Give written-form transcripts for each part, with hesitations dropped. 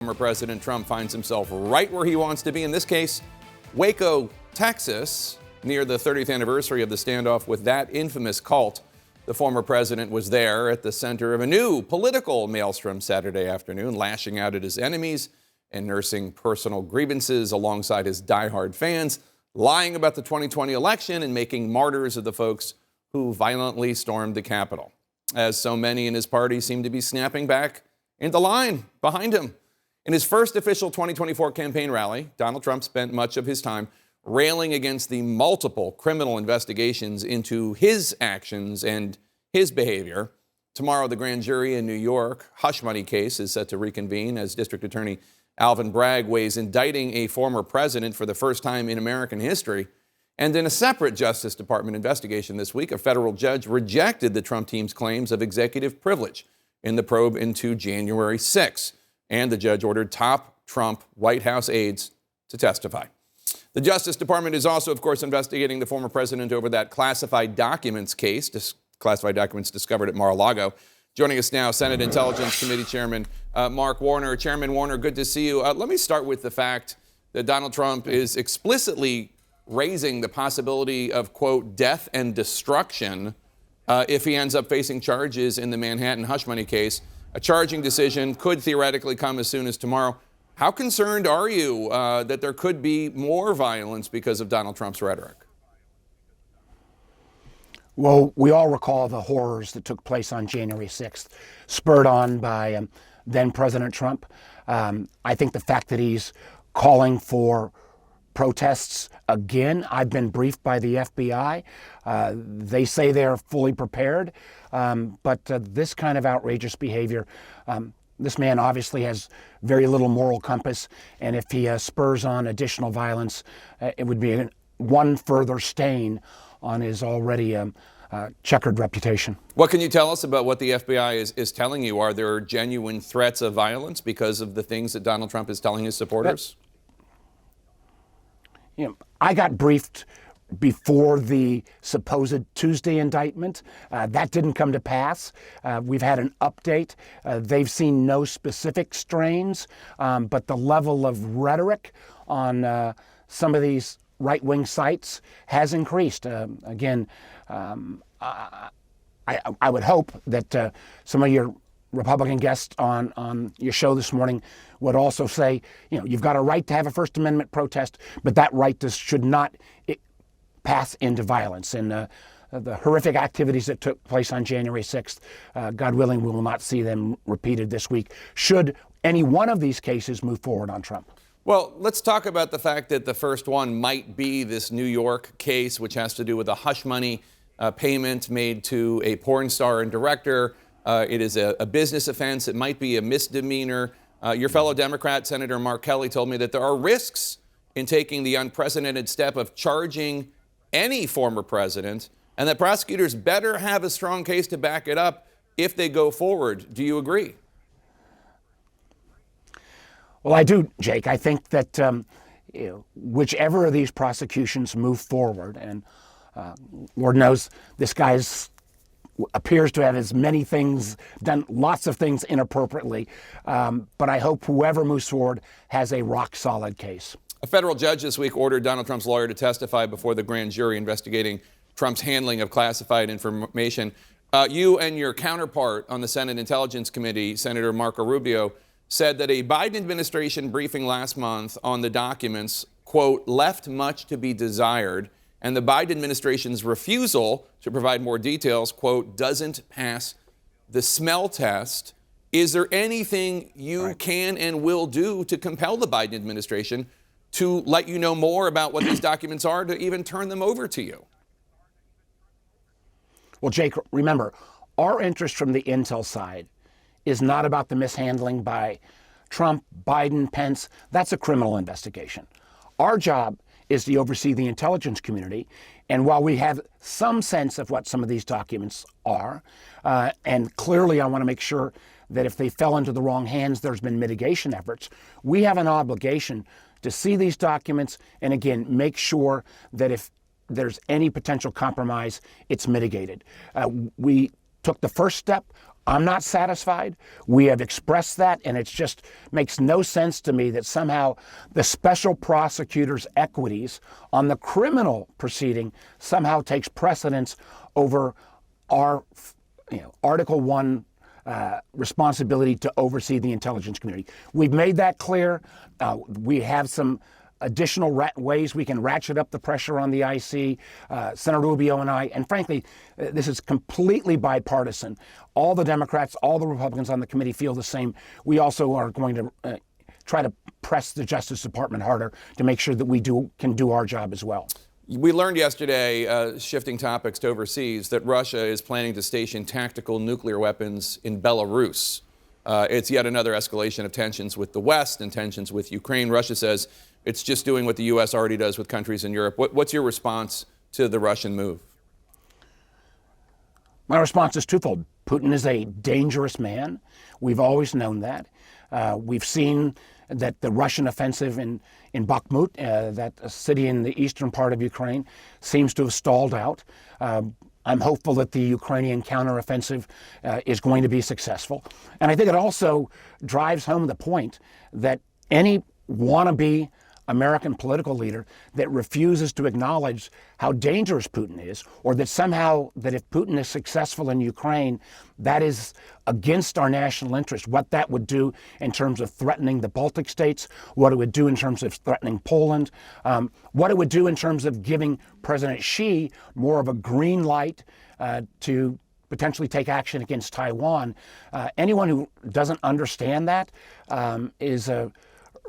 Former President Trump finds himself right where he wants to be. In this case, Waco, Texas, near the 30th anniversary of the standoff with that infamous cult. The former president was there at the center of a new political maelstrom Saturday afternoon, lashing out at his enemies and nursing personal grievances alongside his diehard fans, lying about the 2020 election and making martyrs of the folks who violently stormed the Capitol. As so many in his party seem to be snapping back into line behind him. In his first official 2024 campaign rally, Donald Trump spent much of his time railing against the multiple criminal investigations into his actions and his behavior. Tomorrow, the grand jury in New York hush money case is set to reconvene as District Attorney Alvin Bragg weighs indicting a former president for the first time in American history. And in a separate Justice Department investigation this week, a federal judge rejected the Trump team's claims of executive privilege in the probe into January 6. And the judge ordered top Trump White House aides to testify. The Justice Department is also, of course, investigating the former president over that classified documents case, classified documents discovered at Mar-a-Lago. Joining us now, Senate Intelligence Committee Chairman Mark Warner. Chairman Warner, good to see you. Let me start with the fact that Donald Trump is explicitly raising the possibility of, quote, death and destruction if he ends up facing charges in the Manhattan hush money case. A charging decision could theoretically come as soon as tomorrow. How concerned are you that there could be more violence because of Donald Trump's rhetoric? Well, we all recall the horrors that took place on January 6th, spurred on by then President Trump. I think the fact that he's calling for protests again, I've been briefed by the FBI. They say they're fully prepared, but this kind of outrageous behavior, this man obviously has very little moral compass, and if he spurs on additional violence, it would be one further stain on his already checkered reputation. What can you tell us about what the FBI is telling you? Are there genuine threats of violence because of the things that Donald Trump is telling his supporters? I got briefed before the supposed Tuesday indictment. That didn't come to pass. We've had an update. They've seen no specific strains, but the level of rhetoric on some of these right-wing sites has increased. Again, I would hope that some of your Republican guests on your show this morning would also say, you've got a right to have a First Amendment protest, but that right should not pass into violence. And the horrific activities that took place on January 6th, God willing, we will not see them repeated this week, should any one of these cases move forward on Trump. Well, let's talk about the fact that the first one might be this New York case, which has to do with a hush money payment made to a porn star and director. It is a business offense. It might be a misdemeanor. Your fellow Democrat, Senator Mark Kelly, told me that there are risks in taking the unprecedented step of charging any former president, and that prosecutors better have a strong case to back it up if they go forward. Do you agree? Well, I do, Jake. I think that whichever of these prosecutions move forward, and Lord knows this guy appears to have as many things, done lots of things inappropriately, but I hope whoever moves forward has a rock-solid case. A federal judge this week ordered Donald Trump's lawyer to testify before the grand jury investigating Trump's handling of classified information. You and your counterpart on the Senate Intelligence Committee, Senator Marco Rubio, said that a Biden administration briefing last month on the documents, quote, left much to be desired, and the Biden administration's refusal to provide more details, quote, doesn't pass the smell test. Is there anything you can and will do to compel the Biden administration to let you know more about what these documents are, to even turn them over to you? Well, Jake, remember, our interest from the intel side is not about the mishandling by Trump, Biden, Pence. That's a criminal investigation. Our job is to oversee the intelligence community. And while we have some sense of what some of these documents are, and clearly I want to make sure that if they fell into the wrong hands, there's been mitigation efforts, we have an obligation to see these documents and, again, make sure that if there's any potential compromise, it's mitigated. We took the first step I'm not satisfied. We have expressed that, and it just makes no sense to me that somehow the special prosecutor's equities on the criminal proceeding somehow takes precedence over our Article 1 responsibility to oversee the intelligence community. We've made that clear. We have some additional ways we can ratchet up the pressure on the IC, Senator Rubio and I, and frankly, this is completely bipartisan. All the Democrats, all the Republicans on the committee feel the same. We also are going to try to press the Justice Department harder to make sure that we can do our job as well. We learned yesterday, shifting topics to overseas, that Russia is planning to station tactical nuclear weapons in Belarus. It's yet another escalation of tensions with the West and tensions with Ukraine. Russia says it's just doing what the U.S. already does with countries in Europe. What's your response to the Russian move? My response is twofold. Putin is a dangerous man. We've always known that. We've seen that the Russian offensive in Bakhmut, that city in the eastern part of Ukraine, seems to have stalled out. I'm hopeful that the Ukrainian counteroffensive is going to be successful. And I think it also drives home the point that any wannabe American political leader that refuses to acknowledge how dangerous Putin is, or that somehow that if Putin is successful in Ukraine, that is against our national interest, what that would do in terms of threatening the Baltic states, what it would do in terms of threatening Poland, what it would do in terms of giving President Xi more of a green light to potentially take action against Taiwan. Anyone who doesn't understand that is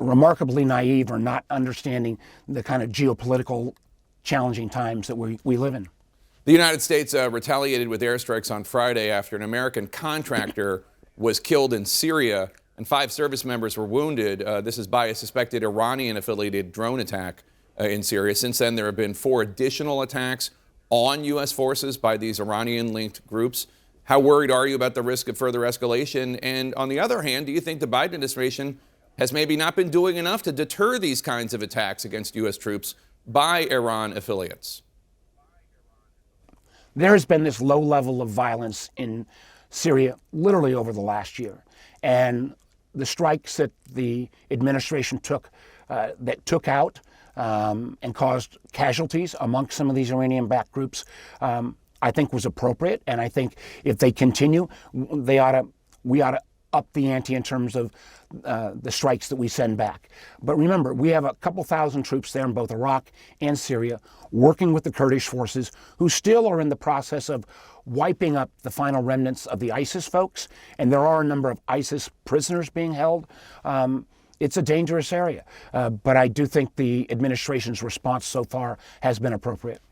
remarkably naive or not understanding the kind of geopolitical challenging times that we live in. The United States retaliated with airstrikes on Friday after an American contractor was killed in Syria and 5 service members were wounded. This is by a suspected Iranian-affiliated drone attack in Syria. Since then, there have been 4 additional attacks on U.S. forces by these Iranian-linked groups. How worried are you about the risk of further escalation? And on the other hand, do you think the Biden administration has maybe not been doing enough to deter these kinds of attacks against U.S. troops by Iran affiliates? There has been this low level of violence in Syria literally over the last year. And the strikes that the administration took out and caused casualties amongst some of these Iranian-backed groups, I think was appropriate. And I think if they continue, we ought to up the ante in terms of the strikes that we send back. But remember, we have a couple thousand troops there in both Iraq and Syria working with the Kurdish forces who still are in the process of wiping up the final remnants of the ISIS folks. And there are a number of ISIS prisoners being held. It's a dangerous area. But I do think the administration's response so far has been appropriate.